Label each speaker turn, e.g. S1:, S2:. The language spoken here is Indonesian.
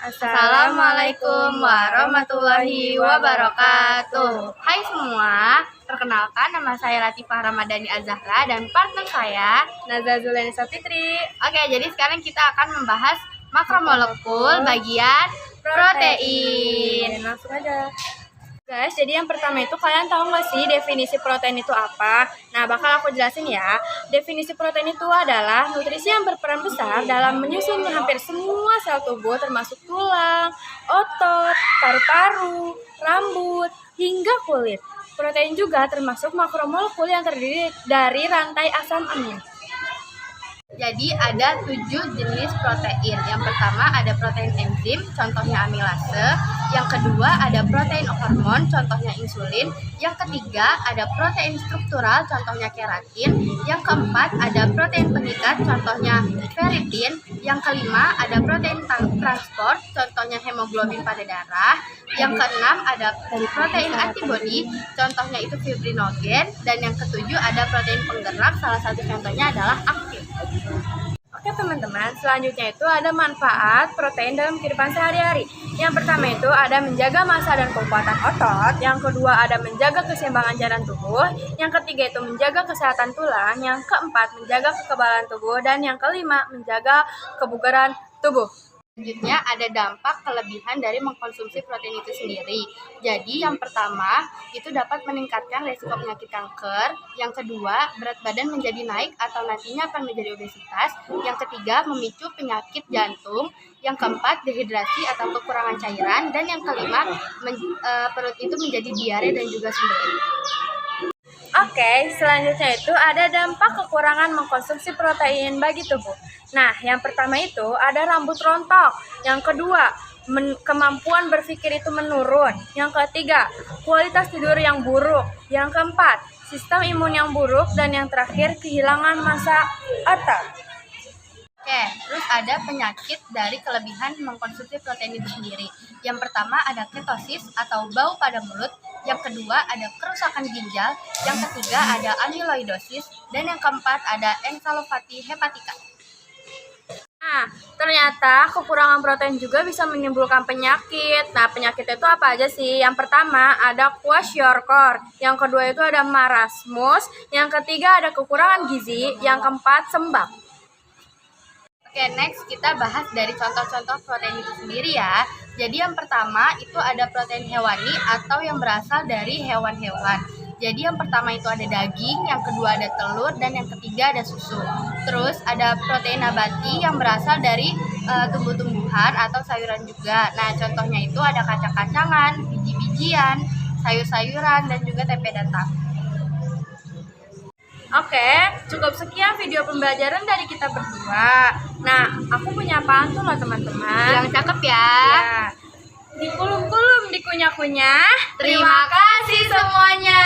S1: Assalamualaikum warahmatullahi wabarakatuh. Hai semua, perkenalkan nama saya Latifah Ramadhani Azahra dan partner saya
S2: Nazla Zulaiha Fitri.
S1: Oke, jadi sekarang kita akan membahas makromolekul bagian protein.
S2: Langsung aja. Guys, jadi yang pertama itu kalian tahu nggak sih definisi protein itu apa? Nah, bakal aku jelasin ya. Definisi protein itu adalah nutrisi yang berperan besar dalam menyusun hampir semua sel tubuh termasuk tulang, otot, paru-paru, rambut, hingga kulit. Protein juga termasuk makromolekul yang terdiri dari rantai asam amino.
S1: Jadi ada 7 jenis protein. Yang pertama ada protein enzim, contohnya amilase. Yang kedua ada protein hormon, contohnya insulin. Yang ketiga ada protein struktural, contohnya keratin. Yang keempat ada protein pengikat, contohnya ferritin. Yang kelima ada protein transport, contohnya hemoglobin pada darah. Yang keenam ada protein antibodi, contohnya itu fibrinogen. Dan yang ketujuh ada protein penggerak, salah satu contohnya adalah aktin.
S2: Oke teman-teman, selanjutnya itu ada manfaat protein dalam kehidupan sehari-hari. Yang pertama itu ada menjaga massa dan kekuatan otot. Yang kedua ada menjaga keseimbangan jalan tubuh. Yang ketiga itu menjaga kesehatan tulang. Yang keempat menjaga kekebalan tubuh. Dan yang kelima menjaga kebugaran tubuh.
S1: Selanjutnya ada dampak kelebihan dari mengkonsumsi protein itu sendiri. Jadi yang pertama itu dapat meningkatkan resiko penyakit kanker. Yang kedua berat badan menjadi naik atau nantinya akan menjadi obesitas. Yang ketiga memicu penyakit jantung. Yang keempat dehidrasi atau kekurangan cairan. Dan yang kelima perut itu menjadi diare dan juga semberi.
S2: Oke, selanjutnya itu ada dampak kekurangan mengkonsumsi protein bagi tubuh. Nah, yang pertama itu ada rambut rontok. Yang kedua, kemampuan berpikir itu menurun. Yang ketiga, kualitas tidur yang buruk. Yang keempat, sistem imun yang buruk. Dan yang terakhir, kehilangan massa otot.
S1: Oke, terus ada penyakit dari kelebihan mengkonsumsi protein itu sendiri. Yang pertama ada ketosis atau bau pada mulut. Yang kedua ada kerusakan ginjal. Yang ketiga ada amiloidosis. Dan yang keempat ada encephalopati hepatika.
S2: Nah, ternyata kekurangan protein juga bisa menimbulkan penyakit. Nah, penyakit itu apa aja sih? Yang pertama ada kwashiorkor. Yang kedua itu ada marasmus. Yang ketiga ada kekurangan gizi. Yang keempat sembab.
S1: Oke, next kita bahas dari contoh-contoh protein itu sendiri ya. Jadi yang pertama itu ada protein hewani atau yang berasal dari hewan-hewan. Jadi yang pertama itu ada daging, yang kedua ada telur, dan yang ketiga ada susu. Terus ada protein nabati yang berasal dari tumbuh-tumbuhan atau sayuran juga. Nah contohnya itu ada kacang-kacangan, biji-bijian, sayur-sayuran, dan juga tempe dan tahu.
S2: Oke, cukup sekian video pembelajaran dari kita berdua. Nah, aku punya pantun loh teman-teman.
S1: Yang cakep ya.
S2: Ya. Dikulum-kulum, dikunyah-kunyah.
S1: Terima kasih semuanya.